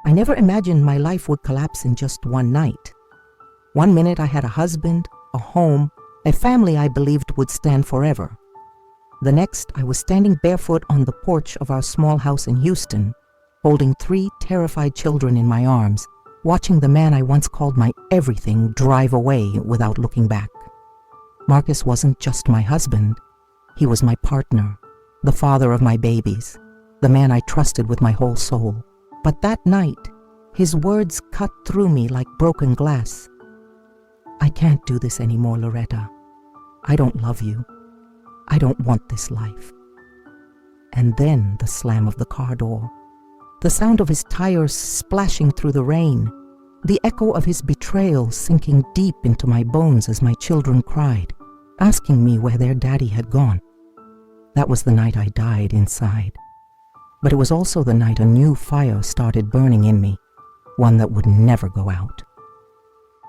I never imagined my life would collapse in just one night. One minute I had a husband, a home, a family I believed would stand forever. The next, I was standing barefoot on the porch of our small house in Houston, holding 3 terrified children in my arms, watching the man I once called my everything drive away without looking back. Marcus wasn't just my husband. He was my partner, the father of my babies, the man I trusted with my whole soul. But that night, his words cut through me like broken glass. I can't do this anymore, Loretta. I don't love you. I don't want this life. And then the slam of the car door, the sound of his tires splashing through the rain, the echo of his betrayal sinking deep into my bones as my children cried, asking me where their daddy had gone. That was the night I died inside. But it was also the night a new fire started burning in me, one that would never go out.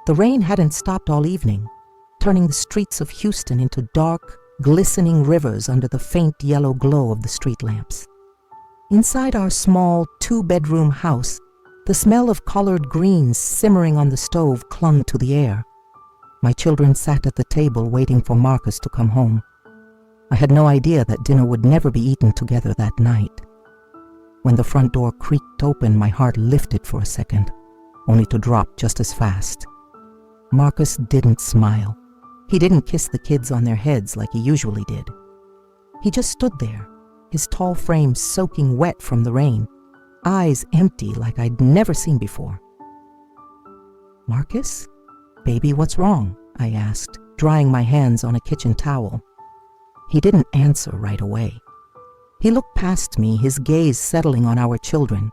The rain hadn't stopped all evening, turning the streets of Houston into dark, glistening rivers under the faint yellow glow of the street lamps. Inside our small 2-bedroom house, the smell of collard greens simmering on the stove clung to the air. My children sat at the table waiting for Marcus to come home. I had no idea that dinner would never be eaten together that night. When the front door creaked open, my heart lifted for a second, only to drop just as fast. Marcus didn't smile. He didn't kiss the kids on their heads like he usually did. He just stood there, his tall frame soaking wet from the rain, eyes empty like I'd never seen before. "Marcus? Baby, what's wrong?" I asked, drying my hands on a kitchen towel. He didn't answer right away. He looked past me, his gaze settling on our children,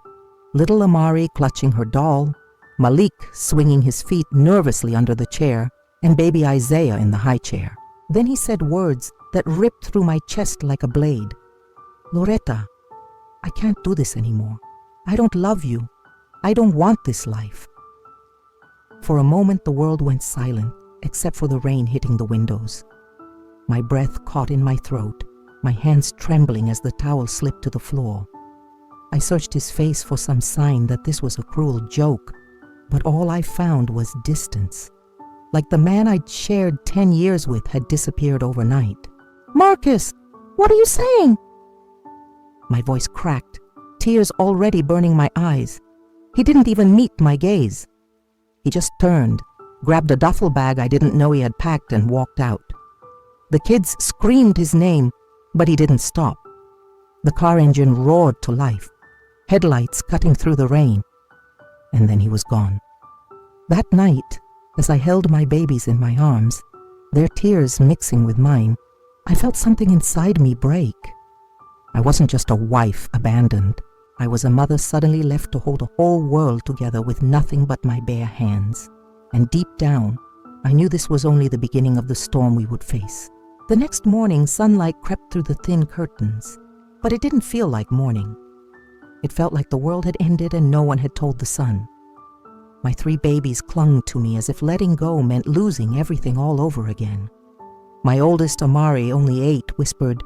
little Amari clutching her doll, Malik swinging his feet nervously under the chair, and baby Isaiah in the high chair. Then he said words that ripped through my chest like a blade. "Loretta, I can't do this anymore. I don't love you. I don't want this life." For a moment the world went silent, except for the rain hitting the windows. My breath caught in my throat, my hands trembling as the towel slipped to the floor. I searched his face for some sign that this was a cruel joke, but all I found was distance. Like the man I'd shared 10 years with had disappeared overnight. "Marcus, what are you saying?" My voice cracked, tears already burning my eyes. He didn't even meet my gaze. He just turned, grabbed a duffel bag I didn't know he had packed, and walked out. The kids screamed his name, but he didn't stop. The car engine roared to life, headlights cutting through the rain. And then he was gone. That night, as I held my babies in my arms, their tears mixing with mine, I felt something inside me break. I wasn't just a wife abandoned. I was a mother suddenly left to hold a whole world together with nothing but my bare hands. And deep down, I knew this was only the beginning of the storm we would face. The next morning, sunlight crept through the thin curtains, but it didn't feel like morning. It felt like the world had ended and no one had told the sun. My 3 babies clung to me as if letting go meant losing everything all over again. My oldest, Amari, only 8, whispered,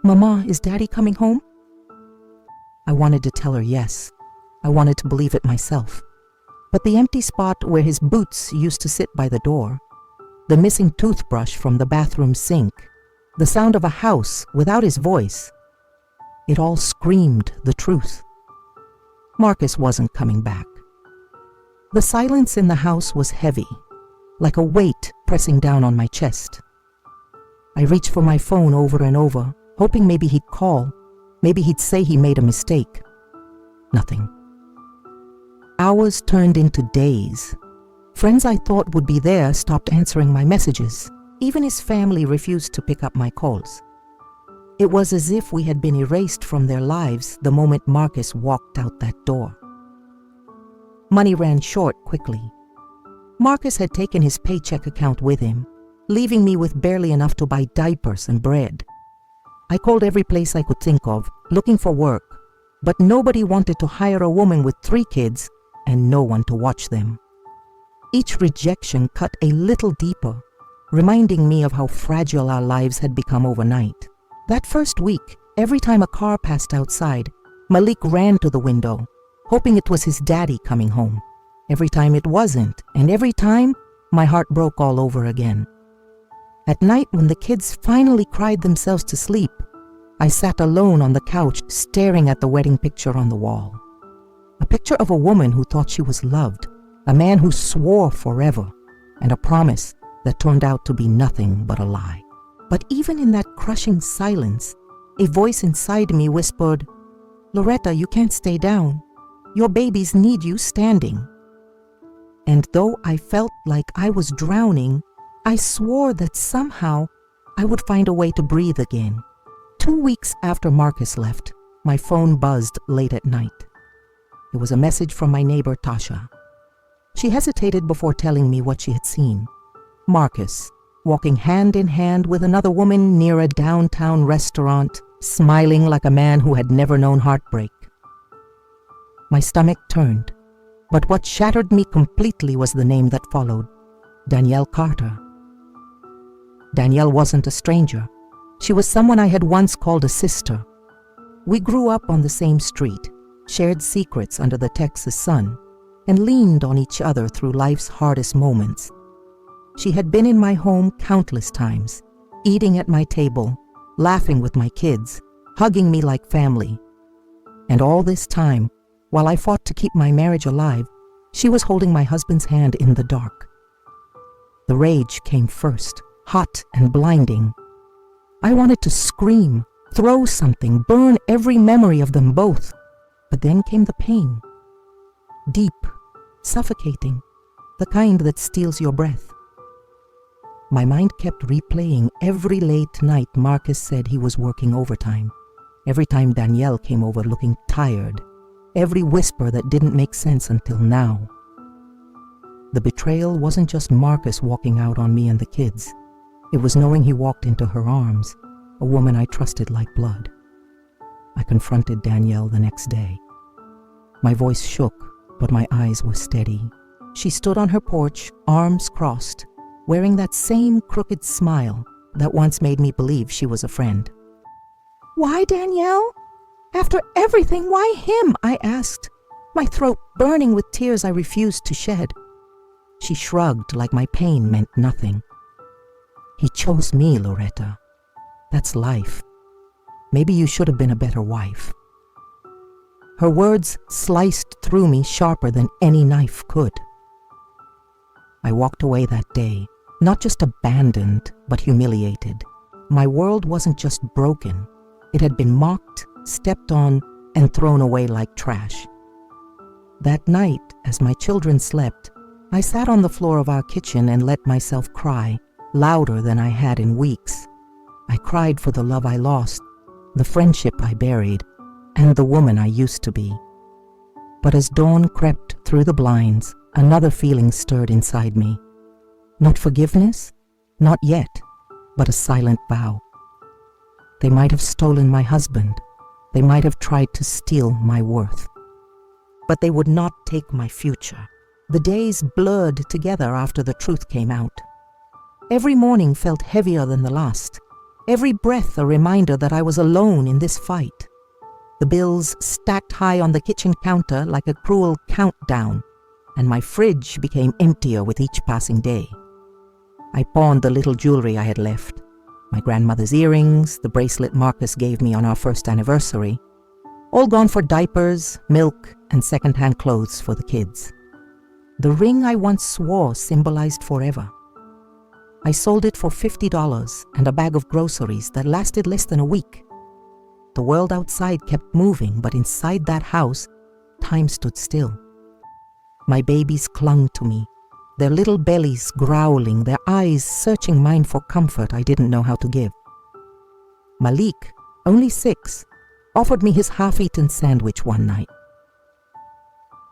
"Mama, is Daddy coming home?" I wanted to tell her yes. I wanted to believe it myself. But the empty spot where his boots used to sit by the door, the missing toothbrush from the bathroom sink, the sound of a house without his voice, it all screamed the truth. Marcus wasn't coming back. The silence in the house was heavy, like a weight pressing down on my chest. I reached for my phone over and over, hoping maybe he'd call, maybe he'd say he made a mistake. Nothing. Hours turned into days. Friends I thought would be there stopped answering my messages. Even his family refused to pick up my calls. It was as if we had been erased from their lives the moment Marcus walked out that door. Money ran short quickly. Marcus had taken his paycheck account with him, leaving me with barely enough to buy diapers and bread. I called every place I could think of, looking for work, but nobody wanted to hire a woman with 3 kids and no one to watch them. Each rejection cut a little deeper, reminding me of how fragile our lives had become overnight. That first week, every time a car passed outside, Malik ran to the window, hoping it was his daddy coming home. Every time it wasn't, and every time my heart broke all over again. At night, when the kids finally cried themselves to sleep, I sat alone on the couch staring at the wedding picture on the wall. A picture of a woman who thought she was loved, a man who swore forever, and a promise that turned out to be nothing but a lie. But even in that crushing silence, a voice inside me whispered, "Loretta, you can't stay down. Your babies need you standing." And though I felt like I was drowning, I swore that somehow I would find a way to breathe again. 2 weeks after Marcus left, my phone buzzed late at night. It was a message from my neighbor, Tasha. She hesitated before telling me what she had seen. Marcus, walking hand in hand with another woman near a downtown restaurant, smiling like a man who had never known heartbreak. My stomach turned, but what shattered me completely was the name that followed, Danielle Carter. Danielle wasn't a stranger. She was someone I had once called a sister. We grew up on the same street, shared secrets under the Texas sun, and leaned on each other through life's hardest moments. She had been in my home countless times, eating at my table, laughing with my kids, hugging me like family. And all this time, while I fought to keep my marriage alive, she was holding my husband's hand in the dark. The rage came first, hot and blinding. I wanted to scream, throw something, burn every memory of them both. But then came the pain. Deep, suffocating, the kind that steals your breath. My mind kept replaying every late night Marcus said he was working overtime, every time Danielle came over looking tired, every whisper that didn't make sense until now. The betrayal wasn't just Marcus walking out on me and the kids. It was knowing he walked into her arms, a woman I trusted like blood. I confronted Danielle the next day. My voice shook, but my eyes were steady. She stood on her porch, arms crossed, wearing that same crooked smile that once made me believe she was a friend. "Why, Danielle? After everything, why him?" I asked, my throat burning with tears I refused to shed. She shrugged like my pain meant nothing. "He chose me, Loretta. That's life. Maybe you should have been a better wife." Her words sliced through me sharper than any knife could. I walked away that day, not just abandoned, but humiliated. My world wasn't just broken. It had been mocked, stepped on, and thrown away like trash. That night, as my children slept, I sat on the floor of our kitchen and let myself cry, louder than I had in weeks. I cried for the love I lost, the friendship I buried, and the woman I used to be. But as dawn crept through the blinds, another feeling stirred inside me. Not forgiveness, not yet, but a silent vow. They might have stolen my husband. They might have tried to steal my worth. But they would not take my future. The days blurred together after the truth came out. Every morning felt heavier than the last. Every breath a reminder that I was alone in this fight. The bills stacked high on the kitchen counter like a cruel countdown, and my fridge became emptier with each passing day. I pawned the little jewelry I had left, my grandmother's earrings, the bracelet Marcus gave me on our first anniversary, all gone for diapers, milk, and second-hand clothes for the kids. The ring I once swore symbolized forever. I sold it for $50 and a bag of groceries that lasted less than a week. The world outside kept moving, but inside that house, time stood still. My babies clung to me, their little bellies growling, their eyes searching mine for comfort I didn't know how to give. Malik, only 6, offered me his half-eaten sandwich one night.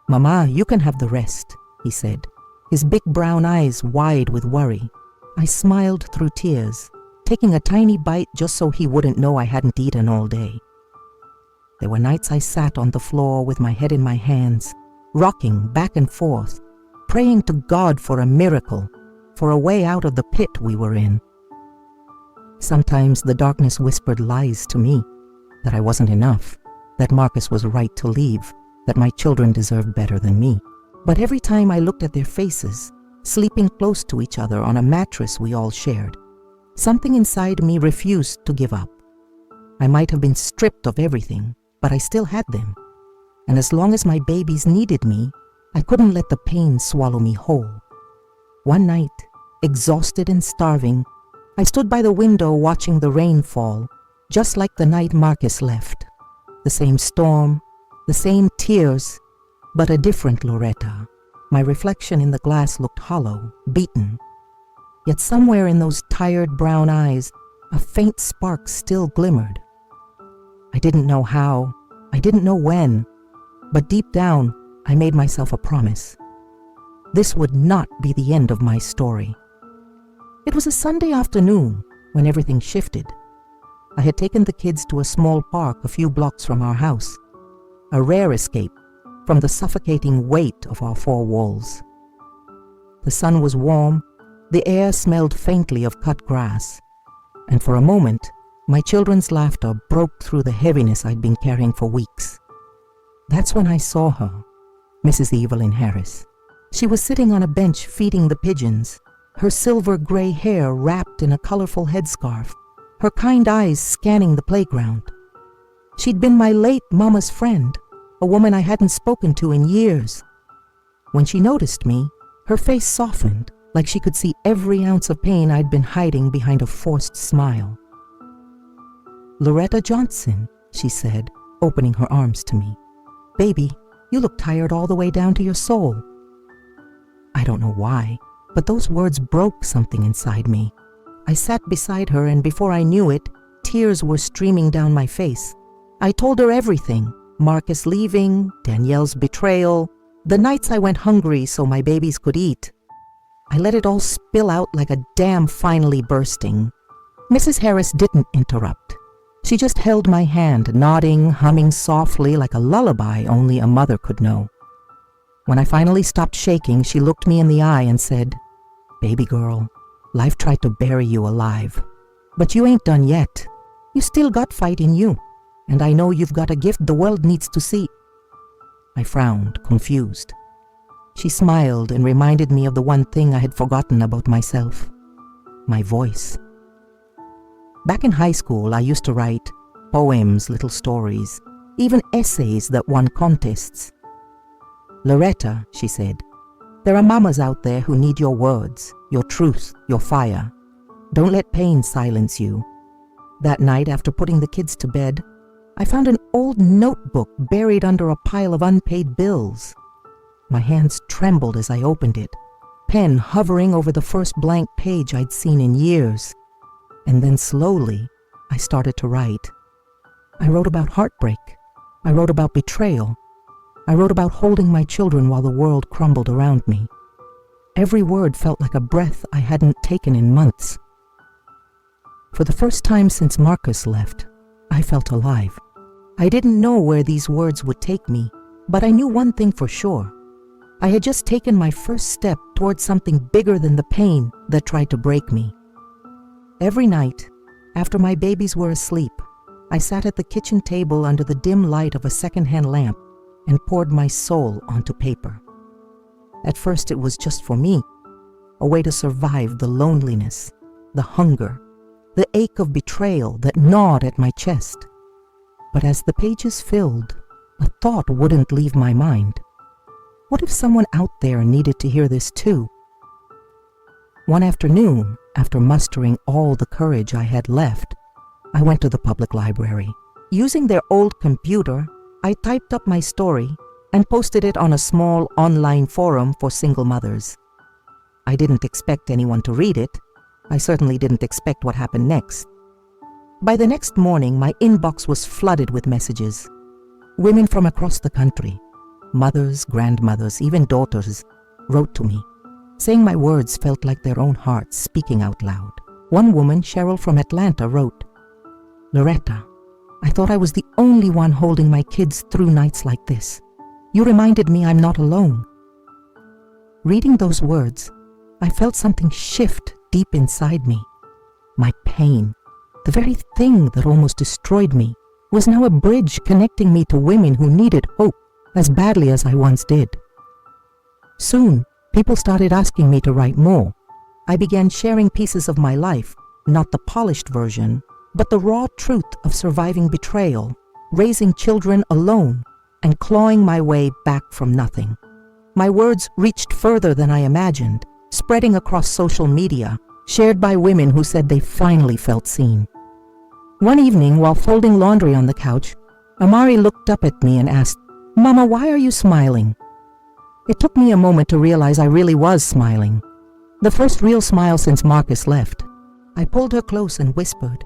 "Mama, you can have the rest," he said, his big brown eyes wide with worry. I smiled through tears, taking a tiny bite just so he wouldn't know I hadn't eaten all day. There were nights I sat on the floor with my head in my hands, rocking back and forth, praying to God for a miracle, for a way out of the pit we were in. Sometimes the darkness whispered lies to me, that I wasn't enough, that Marcus was right to leave, that my children deserved better than me. But every time I looked at their faces, sleeping close to each other on a mattress we all shared, something inside me refused to give up. I might have been stripped of everything, but I still had them. And as long as my babies needed me, I couldn't let the pain swallow me whole. One night, exhausted and starving, I stood by the window watching the rain fall, just like the night Marcus left. The same storm, the same tears, but a different Loretta. My reflection in the glass looked hollow, beaten. Yet somewhere in those tired brown eyes, a faint spark still glimmered. I didn't know how, I didn't know when, but deep down, I made myself a promise. This would not be the end of my story. It was a Sunday afternoon when everything shifted. I had taken the kids to a small park a few blocks from our house, a rare escape from the suffocating weight of our four walls. The sun was warm, the air smelled faintly of cut grass, and for a moment, my children's laughter broke through the heaviness I'd been carrying for weeks. That's when I saw her, Mrs. Evelyn Harris. She was sitting on a bench feeding the pigeons, her silver gray hair wrapped in a colorful headscarf, her kind eyes scanning the playground. She'd been my late mama's friend, a woman I hadn't spoken to in years. When she noticed me, her face softened, like she could see every ounce of pain I'd been hiding behind a forced smile. "Loretta Johnson," she said, opening her arms to me. "Baby, you look tired all the way down to your soul." I don't know why, but those words broke something inside me. I sat beside her, and before I knew it, tears were streaming down my face. I told her everything: Marcus leaving, Danielle's betrayal, the nights I went hungry so my babies could eat. I let it all spill out like a dam finally bursting. Mrs. Harris didn't interrupt. She just held my hand, nodding, humming softly like a lullaby only a mother could know. When I finally stopped shaking, she looked me in the eye and said, "Baby girl, life tried to bury you alive. But you ain't done yet. You still got fight in you, and I know you've got a gift the world needs to see." I frowned, confused. She smiled and reminded me of the one thing I had forgotten about myself: my voice. Back in high school, I used to write poems, little stories, even essays that won contests. "Loretta," she said, "there are mamas out there who need your words, your truth, your fire. Don't let pain silence you." That night, after putting the kids to bed, I found an old notebook buried under a pile of unpaid bills. My hands trembled as I opened it, pen hovering over the first blank page I'd seen in years. And then slowly, I started to write. I wrote about heartbreak. I wrote about betrayal. I wrote about holding my children while the world crumbled around me. Every word felt like a breath I hadn't taken in months. For the first time since Marcus left, I felt alive. I didn't know where these words would take me, but I knew one thing for sure. I had just taken my first step towards something bigger than the pain that tried to break me. Every night, after my babies were asleep, I sat at the kitchen table under the dim light of a second-hand lamp and poured my soul onto paper. At first it was just for me, a way to survive the loneliness, the hunger, the ache of betrayal that gnawed at my chest. But as the pages filled, a thought wouldn't leave my mind. What if someone out there needed to hear this too? One afternoon, after mustering all the courage I had left, I went to the public library. Using their old computer, I typed up my story and posted it on a small online forum for single mothers. I didn't expect anyone to read it. I certainly didn't expect what happened next. By the next morning, my inbox was flooded with messages. Women from across the country, mothers, grandmothers, even daughters, wrote to me, saying my words felt like their own hearts speaking out loud. One woman, Cheryl from Atlanta, wrote, "Loretta, I thought I was the only one holding my kids through nights like this. You reminded me I'm not alone." Reading those words, I felt something shift deep inside me. My pain, the very thing that almost destroyed me, was now a bridge connecting me to women who needed hope. as badly as I once did. Soon, people started asking me to write more. I began sharing pieces of my life, not the polished version, but the raw truth of surviving betrayal, raising children alone, and clawing my way back from nothing. My words reached further than I imagined, spreading across social media, shared by women who said they finally felt seen. One evening, while folding laundry on the couch, Amari looked up at me and asked, "Mama, why are you smiling?" It took me a moment to realize I really was smiling. The first real smile since Marcus left. I pulled her close and whispered,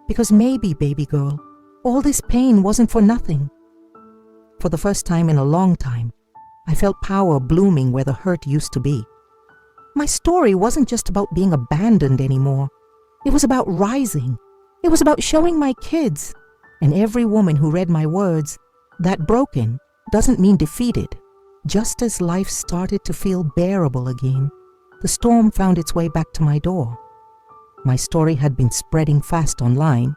"Because maybe, baby girl, all this pain wasn't for nothing." For the first time in a long time, I felt power blooming where the hurt used to be. My story wasn't just about being abandoned anymore. It was about rising. It was about showing my kids, and every woman who read my words, that broken doesn't mean defeated. Just as life started to feel bearable again, the storm found its way back to my door. My story had been spreading fast online.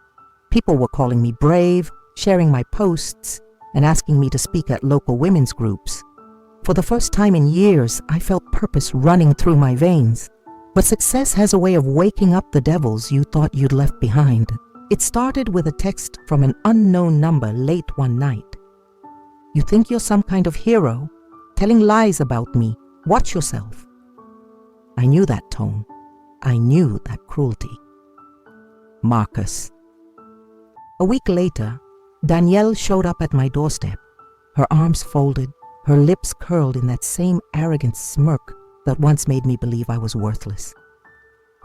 People were calling me brave, sharing my posts, and asking me to speak at local women's groups. For the first time in years, I felt purpose running through my veins. But success has a way of waking up the devils you thought you'd left behind. It started with a text from an unknown number late one night. "You think you're some kind of hero? Telling lies about me. Watch yourself." I knew that tone. I knew that cruelty. Marcus. A week later, Danielle showed up at my doorstep, her arms folded, her lips curled in that same arrogant smirk that once made me believe I was worthless.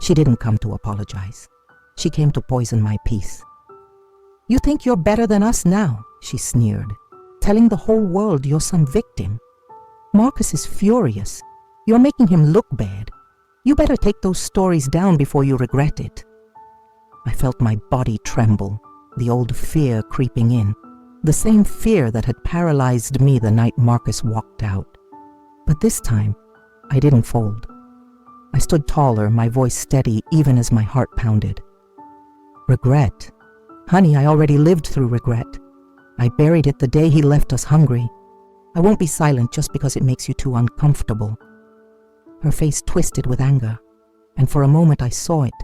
She didn't come to apologize. She came to poison my peace. "You think you're better than us now," she sneered, "telling the whole world you're some victim. Marcus is furious. You're making him look bad. You better take those stories down before you regret it." I felt my body tremble, the old fear creeping in, the same fear that had paralyzed me the night Marcus walked out. But this time, I didn't fold. I stood taller, my voice steady even as my heart pounded. "Regret? Honey, I already lived through regret. I buried it the day he left us hungry. I won't be silent just because it makes you too uncomfortable." Her face twisted with anger, and for a moment I saw it,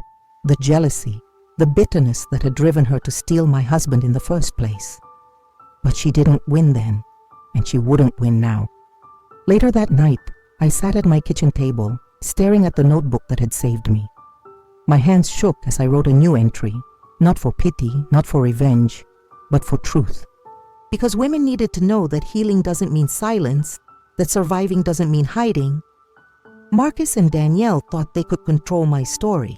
the jealousy, the bitterness that had driven her to steal my husband in the first place. But she didn't win then, and she wouldn't win now. Later that night, I sat at my kitchen table, staring at the notebook that had saved me. My hands shook as I wrote a new entry, not for pity, not for revenge, but for truth. Because women needed to know that healing doesn't mean silence, that surviving doesn't mean hiding. Marcus and Danielle thought they could control my story.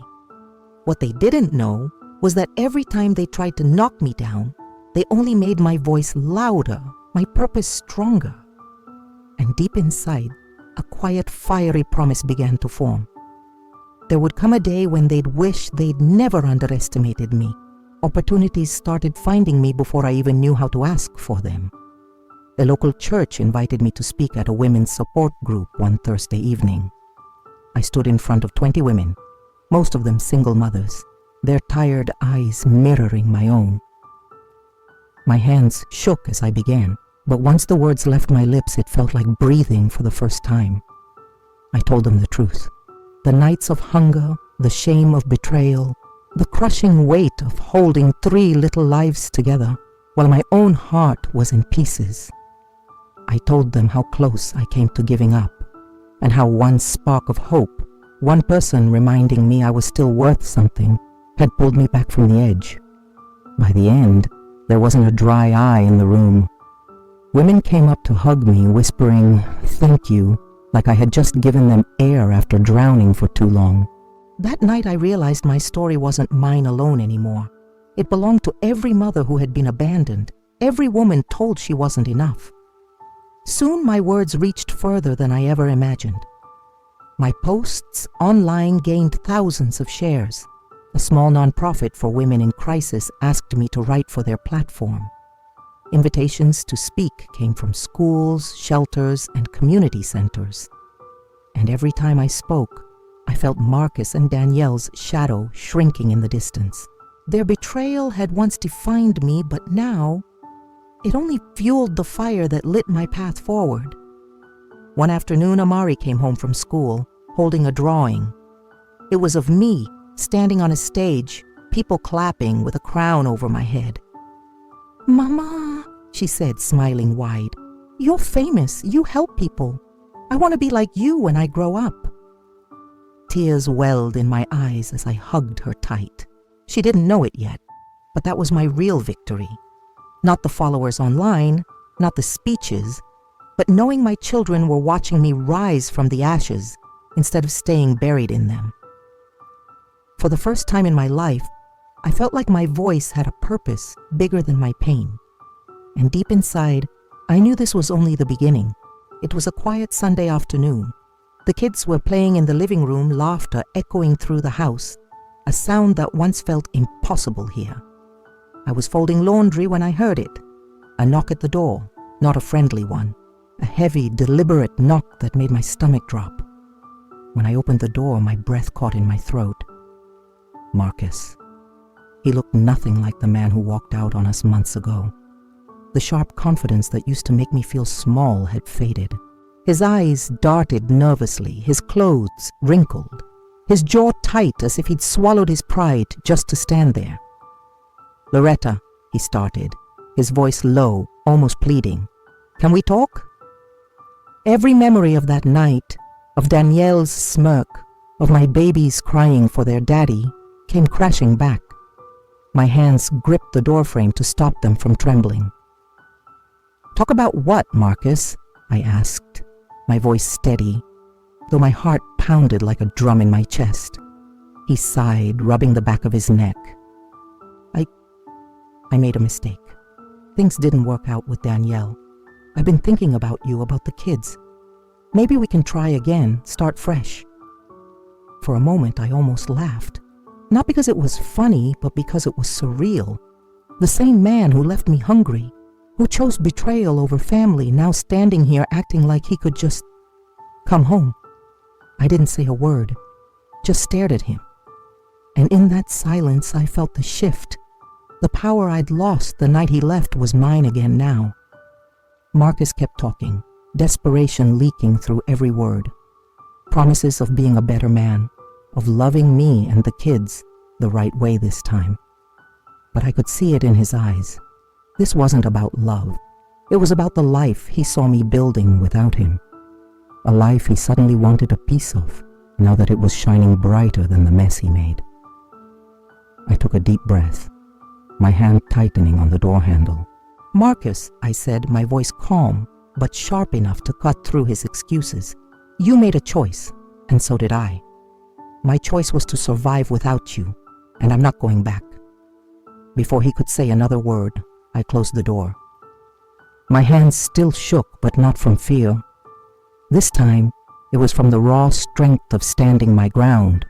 What they didn't know was that every time they tried to knock me down, they only made my voice louder, my purpose stronger. And deep inside, a quiet, fiery promise began to form. There would come a day when they'd wish they'd never underestimated me. Opportunities started finding me before I even knew how to ask for them. The local church invited me to speak at a women's support group one Thursday evening. I stood in front of 20 women, most of them single mothers, their tired eyes mirroring my own. My hands shook as I began, but once the words left my lips, it felt like breathing for the first time. I told them the truth. The nights of hunger, the shame of betrayal, the crushing weight of holding 3 little lives together while my own heart was in pieces. I told them how close I came to giving up, and how one spark of hope, one person reminding me I was still worth something, had pulled me back from the edge. By the end, there wasn't a dry eye in the room. Women came up to hug me, whispering, "Thank you," like I had just given them air after drowning for too long. That night I realized my story wasn't mine alone anymore. It belonged to every mother who had been abandoned, every woman told she wasn't enough. Soon my words reached further than I ever imagined. My posts online gained thousands of shares. A small nonprofit for women in crisis asked me to write for their platform. Invitations to speak came from schools, shelters, and community centers. And every time I spoke, I felt Marcus and Danielle's shadow shrinking in the distance. Their betrayal had once defined me, but now it only fueled the fire that lit my path forward. One afternoon, Amari came home from school, holding a drawing. It was of me, standing on a stage, people clapping with a crown over my head. "Mama," she said, smiling wide, "you're famous. You help people. I want to be like you when I grow up." Tears welled in my eyes as I hugged her tight. She didn't know it yet, but that was my real victory. Not the followers online, not the speeches, but knowing my children were watching me rise from the ashes instead of staying buried in them. For the first time in my life, I felt like my voice had a purpose bigger than my pain. And deep inside, I knew this was only the beginning. It was a quiet Sunday afternoon. The kids were playing in the living room, laughter echoing through the house, a sound that once felt impossible here. I was folding laundry when I heard it. A knock at the door, not a friendly one. A heavy, deliberate knock that made my stomach drop. When I opened the door, my breath caught in my throat. Marcus. He looked nothing like the man who walked out on us months ago. The sharp confidence that used to make me feel small had faded. His eyes darted nervously, his clothes wrinkled, his jaw tight as if he'd swallowed his pride just to stand there. "Loretta," he started, his voice low, almost pleading. "Can we talk?" Every memory of that night, of Danielle's smirk, of my babies crying for their daddy, came crashing back. My hands gripped the doorframe to stop them from trembling. "Talk about what, Marcus?" I asked, my voice steady, though my heart pounded like a drum in my chest. He sighed, rubbing the back of his neck. I made a mistake. Things didn't work out with Danielle. I've been thinking about you, about the kids. Maybe we can try again, start fresh." For a moment, I almost laughed. Not because it was funny, but because it was surreal. The same man who left me hungry, who chose betrayal over family, now standing here acting like he could just come home. I didn't say a word, just stared at him. And in that silence, I felt the shift. The power I'd lost the night he left was mine again now. Marcus kept talking, desperation leaking through every word. Promises of being a better man, of loving me and the kids the right way this time. But I could see it in his eyes. This wasn't about love. It was about the life he saw me building without him. A life he suddenly wanted a piece of, now that it was shining brighter than the mess he made. I took a deep breath, my hand tightening on the door handle. "Marcus," I said, my voice calm, but sharp enough to cut through his excuses. "You made a choice, and so did I. My choice was to survive without you, and I'm not going back." Before he could say another word, I closed the door. My hands still shook, but not from fear. This time, it was from the raw strength of standing my ground.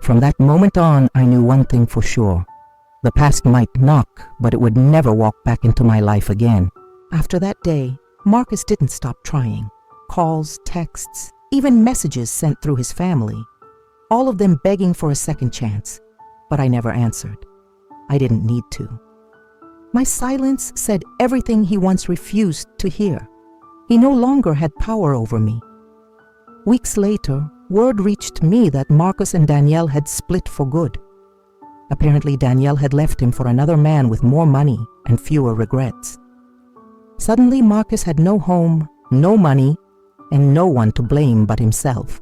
From that moment on, I knew one thing for sure. The past might knock, but it would never walk back into my life again. After that day, Marcus didn't stop trying. Calls, texts, even messages sent through his family. All of them begging for a second chance, but I never answered. I didn't need to. My silence said everything he once refused to hear. He no longer had power over me. Weeks later, word reached me that Marcus and Danielle had split for good. Apparently, Danielle had left him for another man with more money and fewer regrets. Suddenly, Marcus had no home, no money, and no one to blame but himself.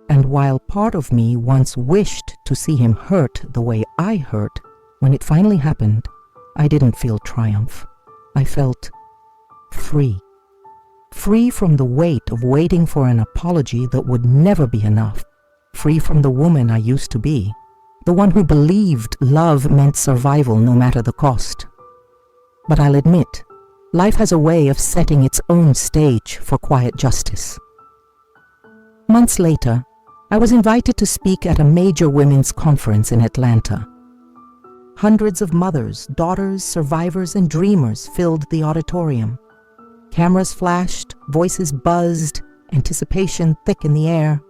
And while part of me once wished to see him hurt the way I hurt, when it finally happened, I didn't feel triumph. I felt free. Free from the weight of waiting for an apology that would never be enough. Free from the woman I used to be. The one who believed love meant survival no matter the cost. But I'll admit, life has a way of setting its own stage for quiet justice. Months later, I was invited to speak at a major women's conference in Atlanta. Hundreds of mothers, daughters, survivors, and dreamers filled the auditorium. Cameras flashed, voices buzzed, anticipation thick in the air.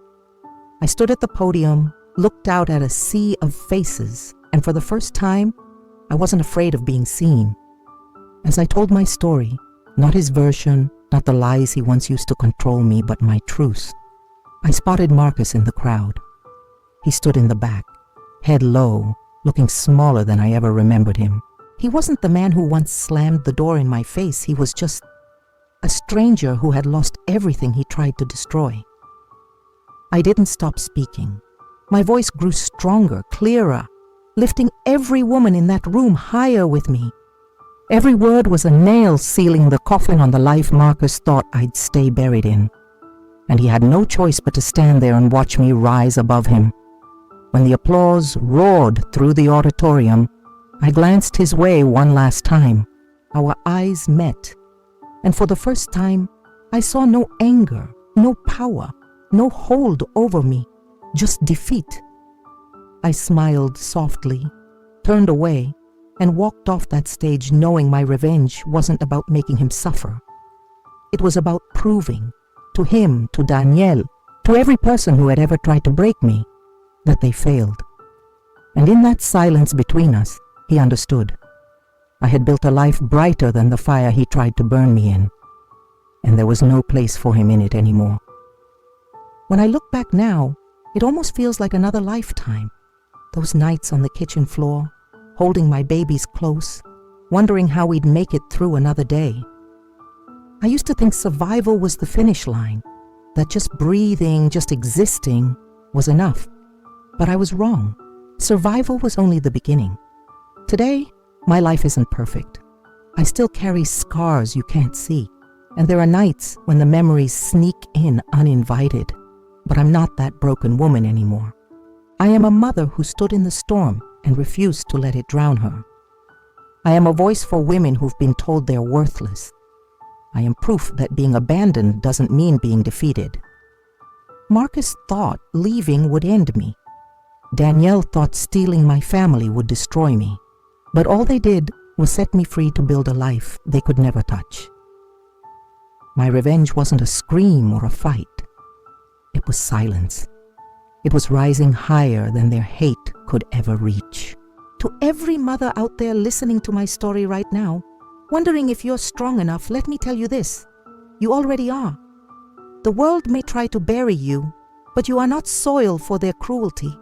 I stood at the podium, looked out at a sea of faces, and for the first time, I wasn't afraid of being seen. As I told my story, not his version, not the lies he once used to control me, but my truth, I spotted Marcus in the crowd. He stood in the back, head low, looking smaller than I ever remembered him. He wasn't the man who once slammed the door in my face. He was just a stranger who had lost everything he tried to destroy. I didn't stop speaking. My voice grew stronger, clearer, lifting every woman in that room higher with me. Every word was a nail sealing the coffin on the life Marcus thought I'd stay buried in. And he had no choice but to stand there and watch me rise above him. When the applause roared through the auditorium, I glanced his way one last time. Our eyes met, and for the first time, I saw no anger, no power, no hold over me, just defeat. I smiled softly, turned away, and walked off that stage knowing my revenge wasn't about making him suffer. It was about proving, to him, to Daniel, to every person who had ever tried to break me, that they failed. And in that silence between us, he understood. I had built a life brighter than the fire he tried to burn me in, and there was no place for him in it anymore. When I look back now, it almost feels like another lifetime. Those nights on the kitchen floor, holding my babies close, wondering how we'd make it through another day. I used to think survival was the finish line, that just breathing, just existing was enough. But I was wrong. Survival was only the beginning. Today, my life isn't perfect. I still carry scars you can't see, and there are nights when the memories sneak in uninvited. But I'm not that broken woman anymore. I am a mother who stood in the storm and refused to let it drown her. I am a voice for women who've been told they're worthless. I am proof that being abandoned doesn't mean being defeated. Marcus thought leaving would end me. Danielle thought stealing my family would destroy me. But all they did was set me free to build a life they could never touch. My revenge wasn't a scream or a fight. It was silence. It was rising higher than their hate could ever reach. To every mother out there listening to my story right now, wondering if you're strong enough, let me tell you this. You already are. The world may try to bury you, but you are not soil for their cruelty.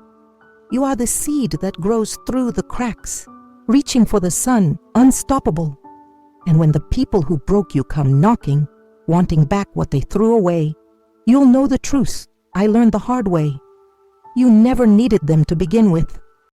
You are the seed that grows through the cracks, reaching for the sun, unstoppable. And when the people who broke you come knocking, wanting back what they threw away, you'll know the truth. I learned the hard way. You never needed them to begin with.